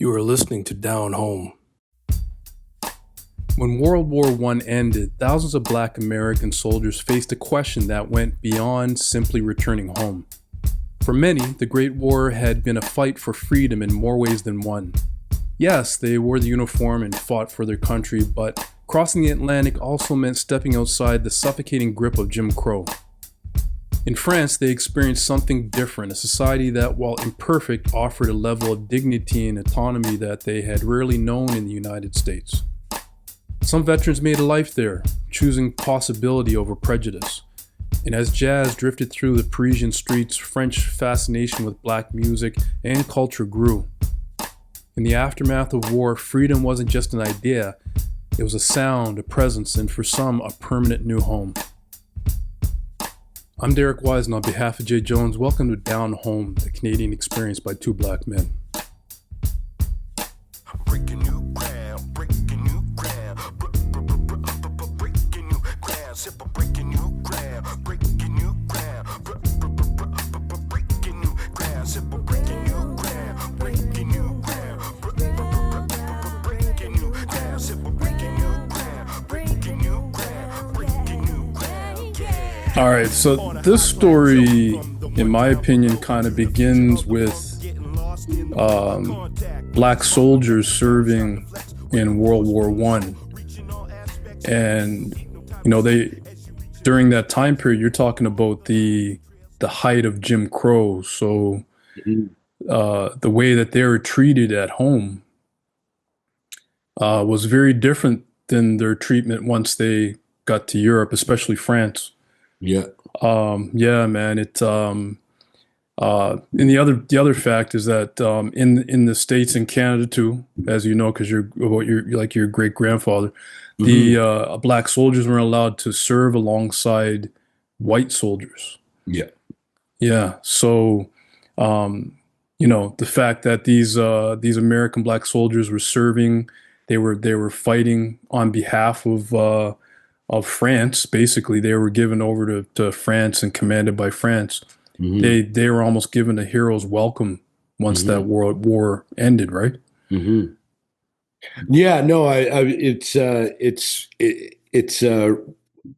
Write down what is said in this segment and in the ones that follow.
You are listening to Down Home. When World War I ended, thousands of Black American soldiers faced a question that went beyond simply returning home. For many, the Great War had been a fight for freedom in more ways than one. Yes, they wore the uniform and fought for their country, but crossing the Atlantic also meant stepping outside the suffocating grip of Jim Crow. In France, they experienced something different, a society that, while imperfect, offered a level of dignity and autonomy that they had rarely known in the United States. Some veterans made a life there, choosing possibility over prejudice. And as jazz drifted through the Parisian streets, French fascination with Black music and culture grew. In the aftermath of war, freedom wasn't just an idea, it was a sound, a presence, and for some, a permanent new home. I'm Derek Wise, and on behalf of Jay Jones, welcome to Down Home, the Canadian experience by two Black men. Breaking new ground, breaking new ground, breaking new ground, simple breaking new ground, breaking new ground, breaking new ground, simple breaking new ground, breaking new ground, breaking new ground, simple breaking new ground, breaking new ground, breaking new ground, yeah. All right, so this story, in my opinion, kind of begins with Black soldiers serving in World War I. And, they during that time period, you're talking about the height of Jim Crow. So the way that they were treated at home was very different than their treatment once they got to Europe, especially France. Yeah. Yeah, man. And the other fact is that in the States and Canada too, as you know, because you're like your great grandfather, the Black soldiers weren't allowed to serve alongside white soldiers. Yeah. Yeah. So, the fact that these American Black soldiers were serving, they were fighting on behalf of France. Basically, they were given over to France and commanded by France. They were almost given a hero's welcome once that war ended, right? Yeah, no, it's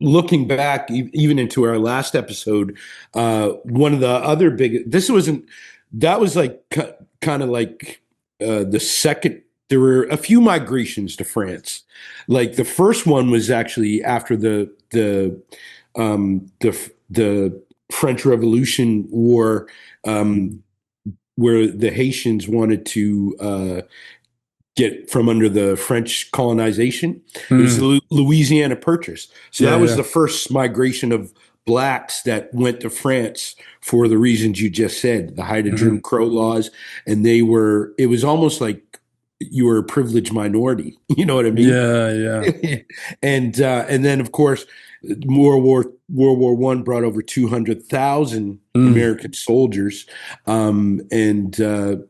looking back even into our last episode. One of the other that was like kind of like the second. There were a few migrations to France. Like the first one was actually after the French Revolution War, where the Haitians wanted to get from under the French colonization. It was the Louisiana Purchase. So that was the first migration of Blacks that went to France for the reasons you just said, the height of Jim Crow laws. And it was almost like you were a privileged minority. You know what I mean? Yeah. And then, of course, World War I brought over 200,000 American soldiers, and the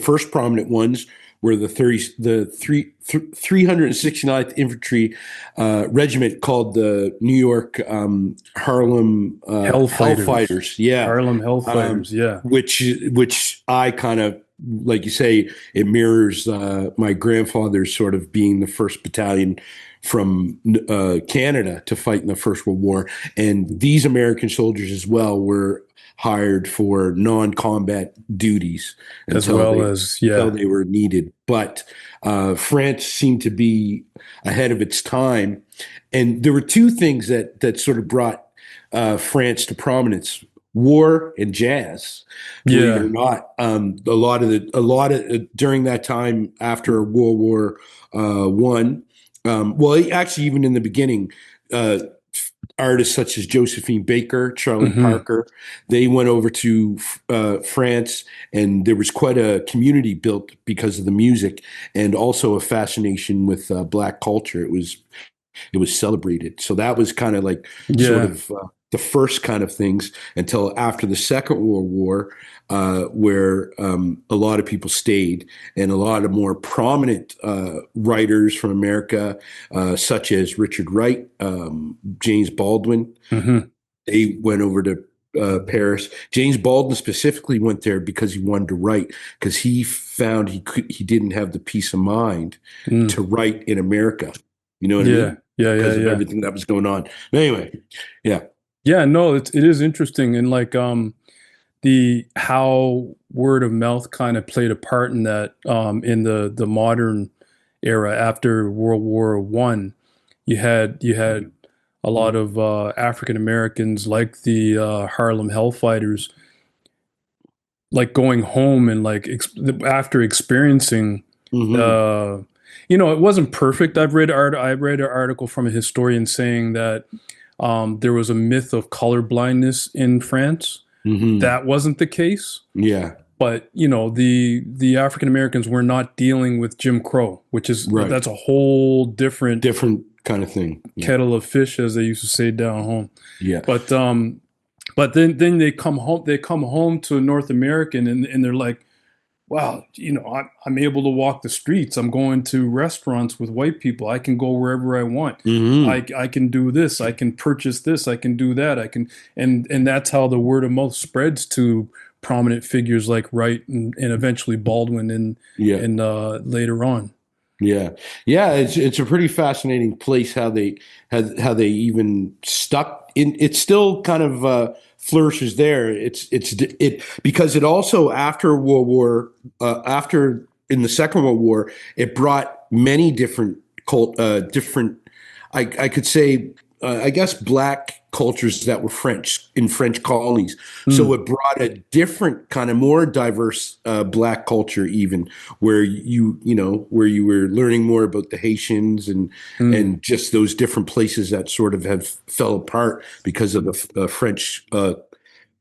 first prominent ones were the 369th Infantry Regiment, called the New York Harlem Hellfighters. Yeah, Harlem Hellfighters. Yeah, which I kind of, like you say, it mirrors my grandfather's sort of being the first battalion from Canada to fight in the First World War. And these American soldiers as well were hired for non-combat duties until they were needed. But France seemed to be ahead of its time. And there were two things that sort of brought France to prominence: war and jazz. Believe it or not, a lot of during that time after World War One. Actually, even in the beginning, artists such as Josephine Baker, Charlie Parker, they went over to France, and there was quite a community built because of the music, and also a fascination with Black culture. It was celebrated. So that was kind of like sort of the first kind of things, until after the Second World War, where a lot of people stayed, and a lot of more prominent writers from America, such as Richard Wright, James Baldwin, they went over to Paris. James Baldwin specifically went there because he wanted to write, because he found he didn't have the peace of mind Mm. to write in America. You know what I Yeah, mean? yeah, yeah, Because of yeah. everything that was going on. But anyway, yeah. Yeah, no, it is interesting, and like the how word of mouth kind of played a part in that in the modern era after World War One. You had a lot of African Americans like the Harlem Hellfighters like going home and like after experiencing Hmm. uh it wasn't perfect. I read an article from a historian saying that there was a myth of color blindness in France. Hmm. That wasn't the case, Yeah. but the African Americans were not dealing with Jim Crow, which is Right. that's a whole different Different kind of thing. Yeah. kettle of fish, as they used to say down home. Yeah. But then they come home to North American, and they're like, wow, I'm able to walk the streets. I'm going to restaurants with white people. I can go wherever I want. Hmm. I can do this. I can purchase this. I can do that. I can, and that's how the word of mouth spreads to prominent figures like Wright and eventually Baldwin Yeah. and later on. Yeah, yeah, it's a pretty fascinating place how they even stuck in. It still kind of flourishes there. It because it also after World War after in the Second World War it brought many different I could say I guess black cultures that were French in French colonies. So Mm, it brought a different kind of more diverse black culture, even where where you were learning more about the Haitians mm. and just those different places that sort of have fell apart because of the French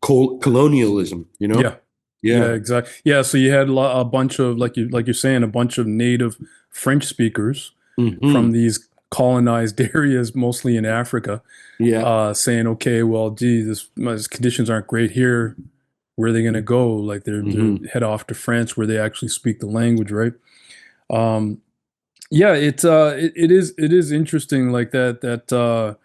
colonialism. Yeah. Yeah, Yeah. exactly. Yeah, so you had a bunch of like you're saying, a bunch of native French speakers from Hmm. these colonized areas, mostly in Africa, Yeah. saying, "Okay, well, gee, these conditions aren't great here. Where are they going to go? Like they're Hmm. head off to France, where they actually speak the language, right?" Um, yeah, it is interesting, like the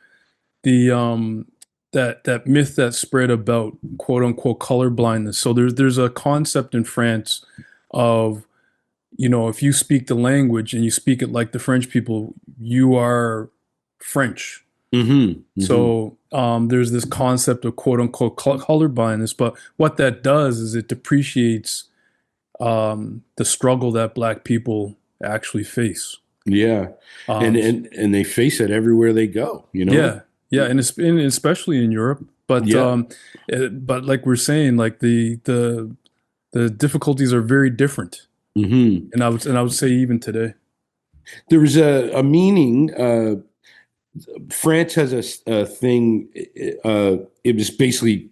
that myth that spread about quote unquote color blindness. So there's a concept in France of, if you speak the language and you speak it like the French people, you are French. Hmm. Hmm. So there's this concept of quote unquote color blindness, but what that does is it depreciates the struggle that Black people actually face. Yeah. And Um, and they face it everywhere they go. Yeah, yeah, and especially in Europe. But Yeah. but like we're saying, like the difficulties are very different, Hmm. and I would say even today. There was a meaning. France has a thing. It was basically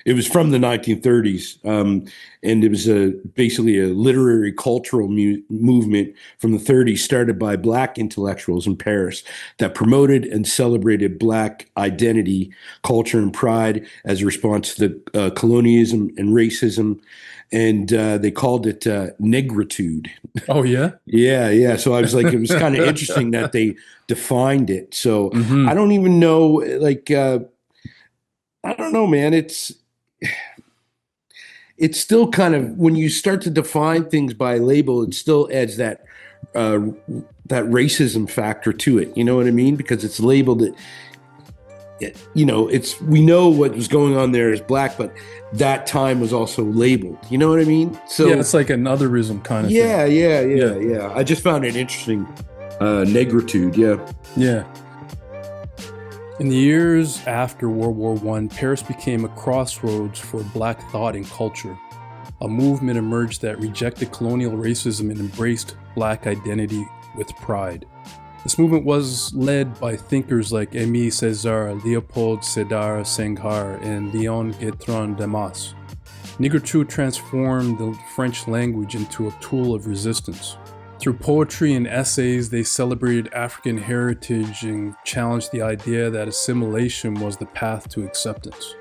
it was from the 1930s, and it was basically a literary cultural movement from the 30s started by Black intellectuals in Paris that promoted and celebrated Black identity, culture, and pride as a response to the colonialism and racism. And they called it negritude. Oh yeah. Yeah, yeah. So I was like, it was kind of interesting that they defined it. So I Hmm. don't even know, like, I don't know, man. It's still kind of when you start to define things by label, it still adds uh, that racism factor to it. You know what I mean? Because it's labeled it's we know what was going on there is black, but that time was also labeled. You know what I mean? Yeah, So it's like an otherism kind of thing. yeah, yeah, yeah, Yeah, yeah. I just found it interesting. Negritude, yeah. yeah. In the years after World War One, Paris became a crossroads for Black thought and culture. A movement emerged that rejected colonial racism and embraced Black identity with pride. This movement was led by thinkers like Aimé Césaire, Léopold Sédar Senghor, and Léon Guitron Damas. Negritude transformed the French language into a tool of resistance. Through poetry and essays, they celebrated African heritage and challenged the idea that assimilation was the path to acceptance.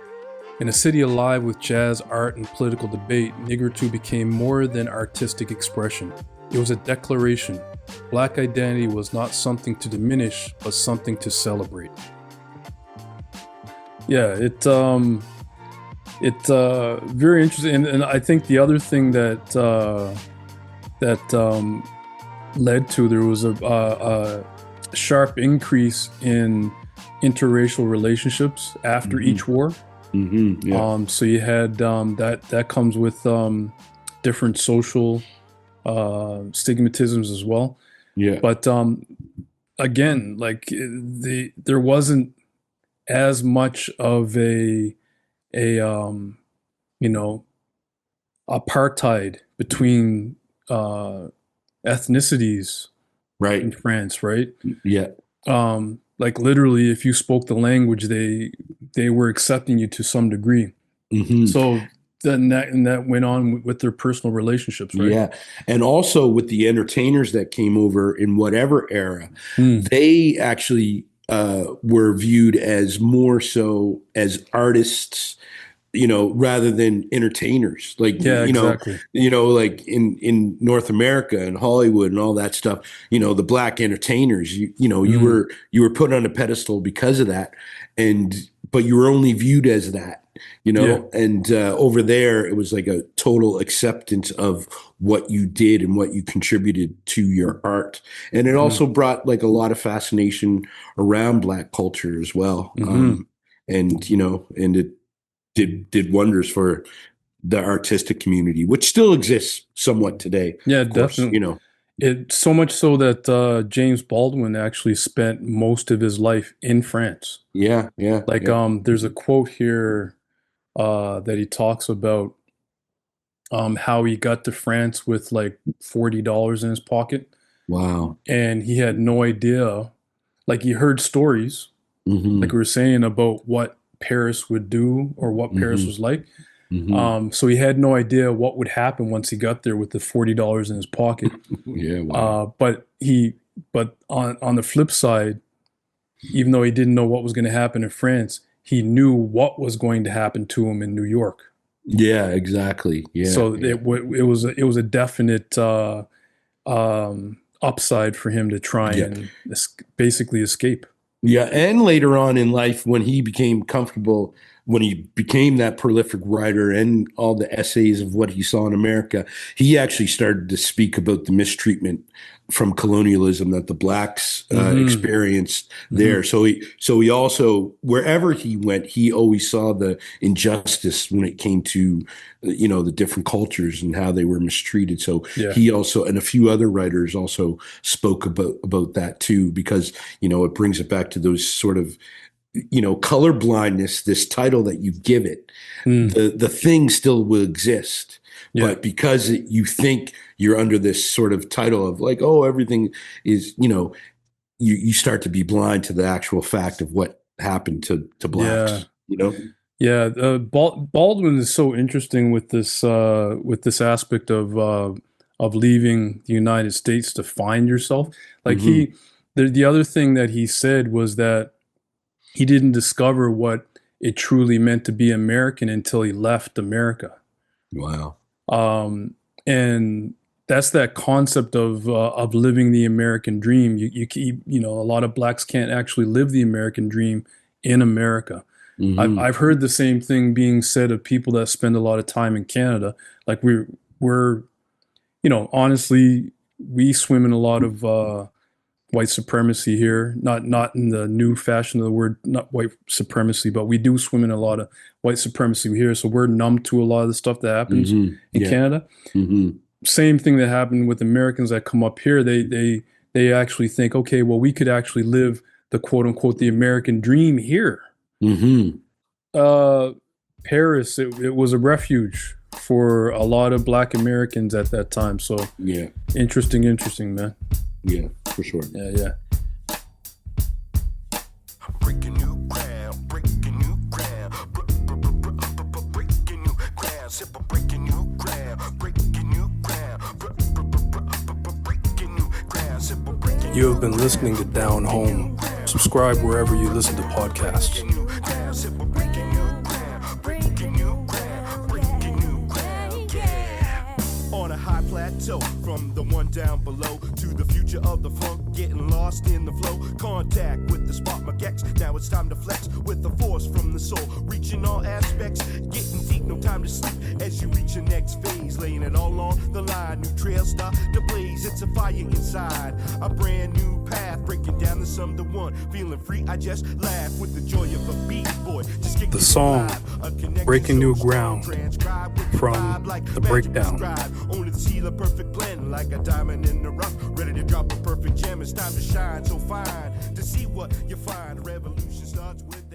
In a city alive with jazz, art, and political debate, Negritude became more than artistic expression. It was a declaration. Black identity was not something to diminish, but something to celebrate. Yeah, It's very interesting, and I think the other thing that led to there was a sharp increase in interracial relationships after each war. Yeah. So you had that comes with different social stigmatisms as well. Yeah. But again, like there wasn't as much of a you know apartheid between ethnicities in Right. France, right? Yeah. Like literally, if you spoke the language, they were accepting you to some degree. hmm So then that went on with their personal relationships, right? Yeah. And also with the entertainers that came over in whatever era, Mm. they actually were viewed as more so as artists, rather than entertainers. Like, Yeah, exactly. like in North America and Hollywood and all that stuff, the black entertainers, you Mm. were put on a pedestal because of that. But you were only viewed as that, Yeah. and over there, it was like a total acceptance of what you did and what you contributed to your art. And it Mm. also brought like a lot of fascination around black culture as well. Hmm. And it did wonders for the artistic community, which still exists somewhat today, Yeah, of course, definitely. It so much so that James Baldwin actually spent most of his life in France. Yeah, yeah, Like, yeah. there's a quote here that he talks about how he got to France with like $40 in his pocket, Wow. and he had no idea. Like, he heard stories, like hmm we were saying, about what Paris would do or what Paris hmm was like. hmm So he had no idea what would happen once he got there with the $40 in his pocket. Yeah, wow. But on the flip side, even though he didn't know what was going to happen in France, he knew what was going to happen to him in New York. Yeah, exactly. Yeah, So yeah. it was a definite upside for him to try Yeah. and basically escape. Yeah, and later on in life, when he became comfortable, when he became that prolific writer and all the essays of what he saw in America, he actually started to speak about the mistreatment from colonialism that the blacks Hmm. experienced Hmm. there. So he also, wherever he went, he always saw the injustice when it came to, the different cultures and how they were mistreated. So Yeah. he also, and a few other writers also spoke about that too, because it brings it back to those sort of, color blindness, this title that you give it, Mm. the thing still will exist. Yeah. But because you think you're under this sort of title of like, oh, everything is, you start to be blind to the actual fact of what happened to Yeah. blacks. Yeah, Baldwin is so interesting with this aspect of leaving the United States to find yourself. Like hmm the other thing that he said was that he didn't discover what it truly meant to be American until he left America. Wow. Um, and that's that concept of living the American dream. A lot of blacks can't actually live the American dream in America. hmm I've heard the same thing being said of people that spend a lot of time in Canada. Like we're honestly, we swim in a lot of white supremacy here. Not in the new fashion of the word, not white supremacy, but we do swim in a lot of white supremacy here. So we're numb to a lot of the stuff that happens in Yeah. Canada. hmm Same thing that happened with Americans that come up here. They actually think, okay, well, we could actually live the quote unquote the American dream here. hmm uh, Paris, it was a refuge for a lot of Black Americans at that time. So Yeah. interesting, man. Yeah, for sure. Yeah, yeah. Breaking new ground, breaking new ground, breaking new ground, simple breaking new ground, breaking new ground, breaking new ground, simple breaking. You have been listening to Down Home. Subscribe wherever you listen to podcasts. New ground, simple breaking new ground, breaking new ground, breaking new ground, yeah. On a high. high plateau. From the one down below to the future of the funk, getting lost in the flow. Contact with the spark magex. Now it's time to flex with the force from the soul, reaching all aspects, getting deep, no time to sleep. As you reach your next phase, laying it all on the line. New trails start to blaze. It's a fire inside, a brand new path, breaking down the sum to one. Feeling free, I just laugh with the joy of a beat boy. Just The song, Breaking New Ground, from The Breakdown. Only to see the perfect blend, like a diamond in the rough, ready to drop a perfect gem. It's time to shine so fine, to see what you find. Revolution starts with